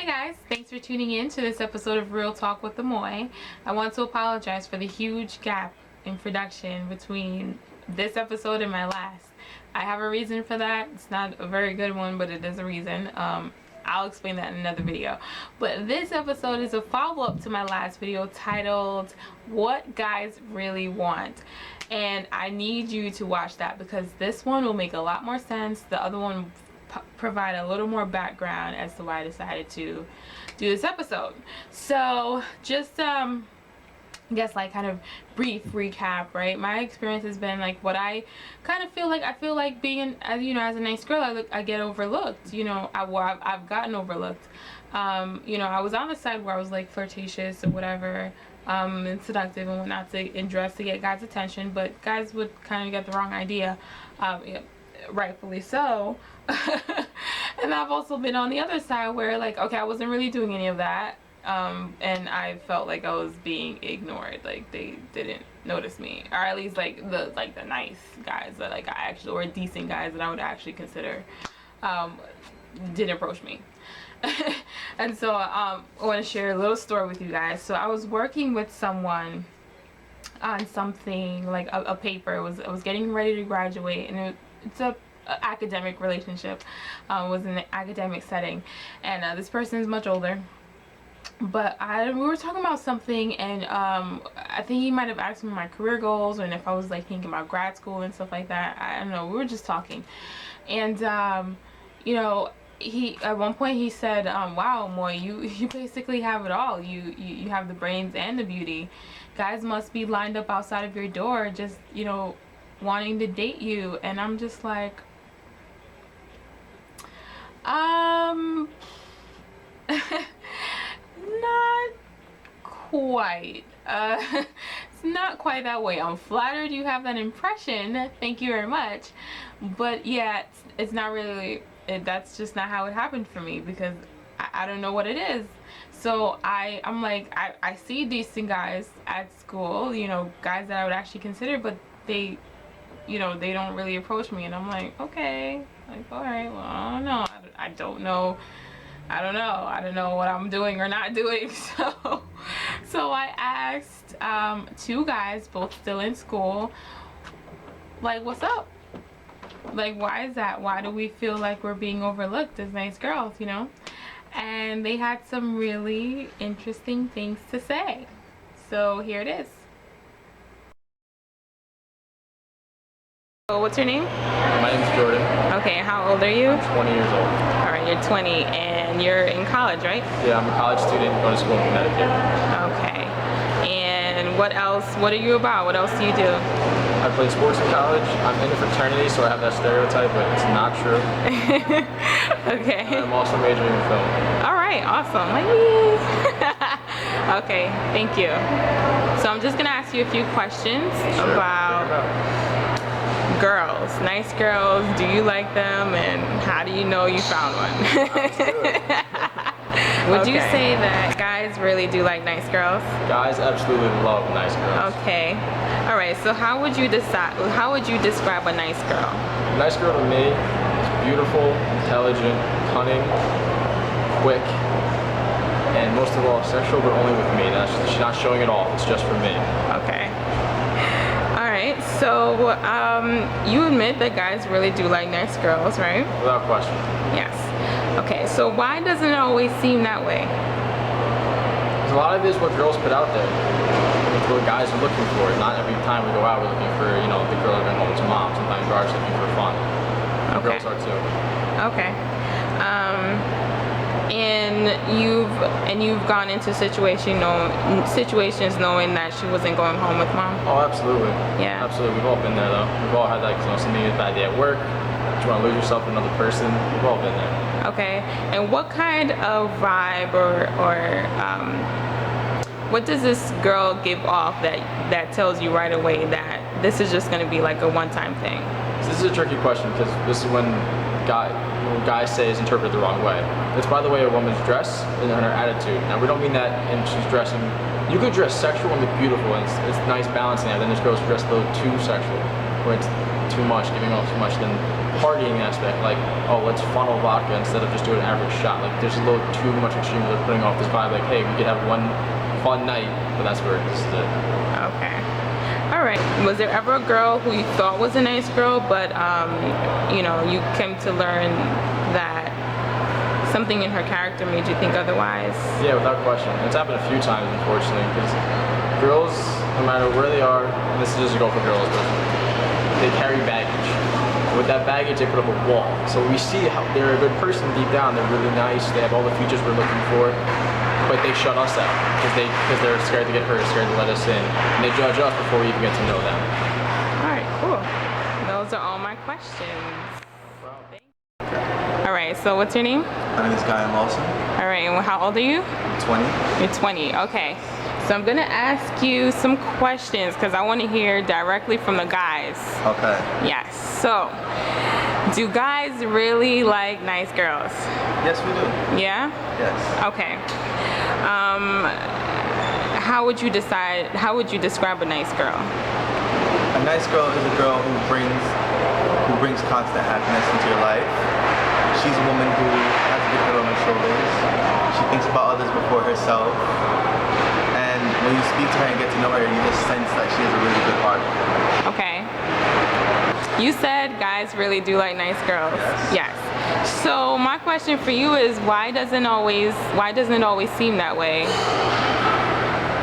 Hey guys, thanks for tuning in to this episode of Real Talk with Amoi. I want to apologize for the huge gap in production between this episode and my last. I have a reason for that. It's not a very good one, but it is a reason. I'll explain that in another video. But this episode is a follow-up to my last video titled What Guys Really Want. And I need you to watch that because this one will make a lot more sense. The other one provide a little more background as to why I decided to do this episode. So just I guess like kind of brief recap, right? My experience has been like what I kind of feel like being as a nice girl, I get overlooked. I've gotten overlooked. I was on the side where I was like flirtatious or whatever, and seductive and whatnot and dressed to get guys' attention, but guys would kind of get the wrong idea, rightfully so. And I've also been on the other side where like, okay, I wasn't really doing any of that, and I felt like I was being ignored, like they didn't notice me, or at least like the nice guys that like I actually, or decent guys that I would actually consider, didn't approach me. And so I want to share a little story with you guys. So I was working with someone on something like a paper. I was getting ready to graduate, and it's a academic relationship. Was in an academic setting, and this person is much older, but we were talking about something, and I think he might have asked me my career goals and if I was like thinking about grad school and stuff like that. I don't know, we were just talking, and he at one point he said, wow, Amoi, you basically have it all. You have the brains and the beauty. Guys must be lined up outside of your door just wanting to date you. And I'm just like, not quite. It's not quite that way. I'm flattered you have that impression, thank you very much, but yeah, it's not really, that's just not how it happened for me, because I don't know what it is. So I'm like, I see decent guys at school, guys that I would actually consider, but they don't really approach me, and I'm like, okay, like, all right, well, I don't know. I don't know what I'm doing or not doing. So I asked two guys, both still in school, like, what's up? Like, why is that? Why do we feel like we're being overlooked as nice girls, And they had some really interesting things to say. So here it is. So what's your name? My name's Jordan. Okay, how old are you? I'm 20 years old. Alright, you're 20 and you're in college, right? Yeah, I'm a college student going to school in Connecticut. Okay. And what else? What are you about? What else do you do? I play sports in college. I'm in a fraternity, so I have that stereotype, but it's not true. Okay. And I'm also majoring in film. Alright, awesome. Okay, thank you. So I'm just going to ask you a few questions about girls, nice girls. Do you like them, and how do you know you found one? Would you say that guys really do like nice girls? Guys absolutely love nice girls. Okay. All right. So how would you describe a nice girl? A nice girl to me is beautiful, intelligent, cunning, quick, and most of all sexual, but only with me. She's not showing it all. It's just for me. Okay. Alright, so you admit that guys really do like nice girls, right? Without question. Yes. Okay, so why doesn't it always seem that way? Because a lot of it is what girls put out there. It's what guys are looking for. Not every time we go out we're looking for, the girl going home to mom. Sometimes we're just looking for fun. Okay. Girls are too. Okay. And you've gone into situations knowing that she wasn't going home with mom? Oh, absolutely. Yeah. Absolutely. We've all been there though. We've all had something, a bad day at work. You want to lose yourself in another person. We've all been there. Okay. And what kind of vibe or what does this girl give off that tells you right away that this is just going to be like a one-time thing? This is a tricky question because this is when guys say is interpreted the wrong way. It's by the way a woman's dress and her attitude. Now we don't mean that and she's dressing. You could dress sexual and look beautiful, and it's nice balancing that. Then there's girls dressed a little too sexual, where it's too much, giving off too much, then partying aspect, like, oh, let's funnel vodka instead of just do an average shot. Like, there's a little too much extreme where they're putting off this vibe, like, hey, we could have one fun night, but that's where this is it. Okay. All right. Was there ever a girl who you thought was a nice girl, but you know, you came to learn that something in her character made you think otherwise? Yeah, without question. It's happened a few times, unfortunately, because girls, no matter where they are, and this is just a go for girls, but they carry baggage. With that baggage, they put up a wall. So we see how they're a good person deep down. They're really nice. They have all the features we're looking for, but they shut us out because they're scared to get hurt, scared to let us in, and they judge us before we even get to know them. All right, cool. Those are all my questions. All right, so what's your name? My name is Guy Lawson. All right, and how old are you? 20. You're 20, okay. So I'm gonna ask you some questions because I want to hear directly from the guys. Okay. Yes, so do guys really like nice girls? Yes, we do. Yeah? Yes. Okay. How would you describe a nice girl? A nice girl is a girl who brings constant happiness into your life. She's a woman who has a good head on her shoulders. She thinks about others before herself. And when you speak to her and get to know her, you just sense that she has a really good heart. Okay. You said guys really do like nice girls. Yes. Yes. So my question for you is why doesn't it always seem that way?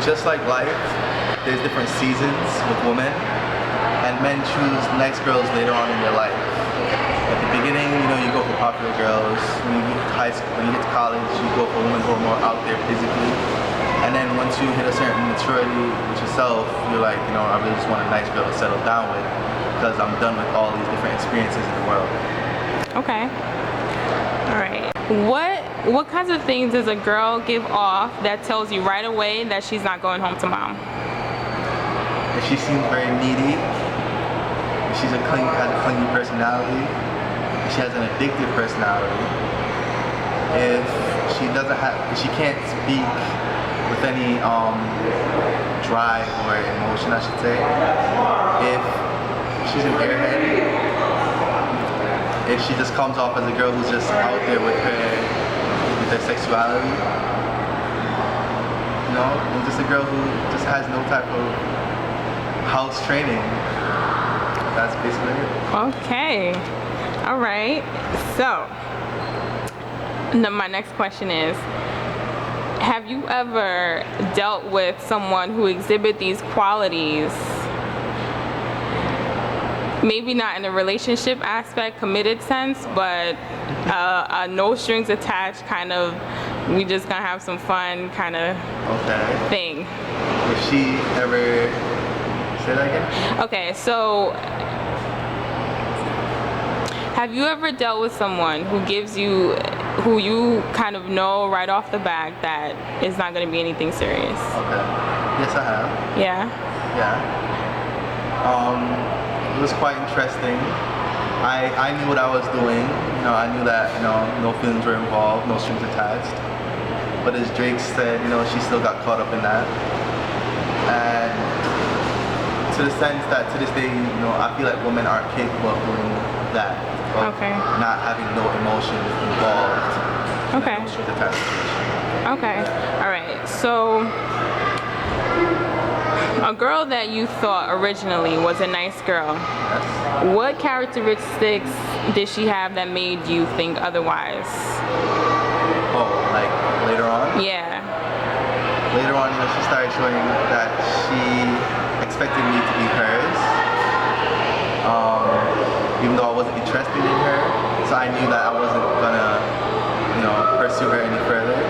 Just like life, there's different seasons with women, and men choose nice girls later on in their life. At the beginning, you know, you go for popular girls. When you get to high school, when you get to college, you go for women who are more out there physically. And then once you hit a certain maturity with yourself, you're like, you know, I really just want a nice girl to settle down with because I'm done with all these different experiences in the world. Okay. All right. What kinds of things does a girl give off that tells you right away that she's not going home to mom? If she seems very needy, if she's has a clingy personality, if she has an addictive personality, if she can't speak with any drive or emotion, I should say, if she's an airhead, if she just comes off as a girl who's just out there with her sexuality, you know, and just a girl who just has no type of house training. That's basically it. Okay. All right. So, my next question is, have you ever dealt with someone who exhibit these qualities, maybe not in a relationship aspect, committed sense, but a no strings attached kind of, we just gonna have some fun kind of thing? If she ever, say that again? Okay, so have you ever dealt with someone who who you kind of know right off the bat that it's not going to be anything serious? Okay. Yes, I have. Yeah? Yeah. It was quite interesting. I knew what I was doing. You know, I knew that, you know, no feelings were involved, no strings attached. But as Drake said, you know, she still got caught up in that. And to the sense that to this day, you know, I feel like women are capable of doing that. Okay. Not having no emotion involved. Okay. No strings attached situation. Okay. All right. So, a girl that you thought originally was a nice girl, Yes. what characteristics did she have that made you think otherwise? Oh, like later on? Yeah. Later on, you know, she started showing that she expected me to be hers. Even though I wasn't interested in her, so I knew that I wasn't gonna, you know, pursue her any further.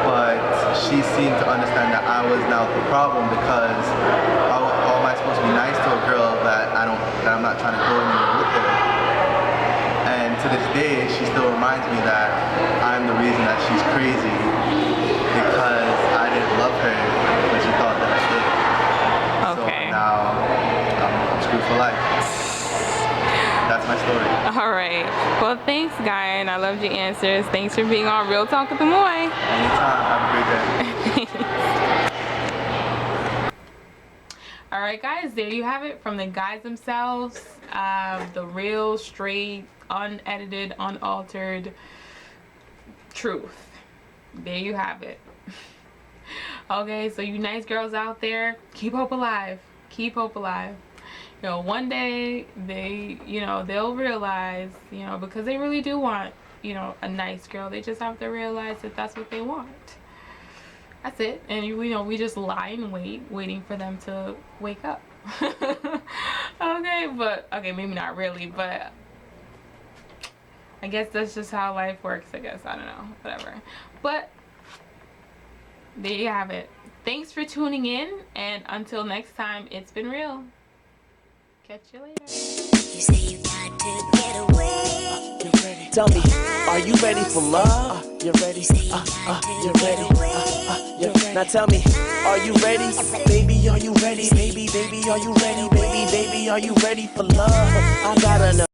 But she seemed to understand that I was now the problem because how am I supposed to be nice to a girl that I'm not trying to go anywhere with her? And to this day, she still reminds me that I'm the reason that she's crazy because I didn't love her when she thought that I did. Okay. So now I'm screwed for life. That's my story. All right. Well, thanks, Guy, and I loved your answers. Thanks for being on Real Talk with Amoi. Anytime. Have a great day. All right, guys, there you have it from the guys themselves. The real, straight, unedited, unaltered truth. There you have it. Okay, so you nice girls out there, keep hope alive. Keep hope alive. You know, one day they, you know, they'll realize, you know, because they really do want, you know, a nice girl. They just have to realize that that's what they want. That's it. And you know, we just lie and waiting for them to wake up. Okay, but okay, maybe not really, but I guess that's just how life works, I guess. I don't know, whatever. But there you have it. Thanks for tuning in, and until next time, it's been real. Catch you later. You say you got to get away. You ready? Tell me, are you ready for love? You ready? You ready? You ready? Now tell me, are you ready? Baby, are you ready? Baby, are you ready? Baby, are you ready for love? I gotta know.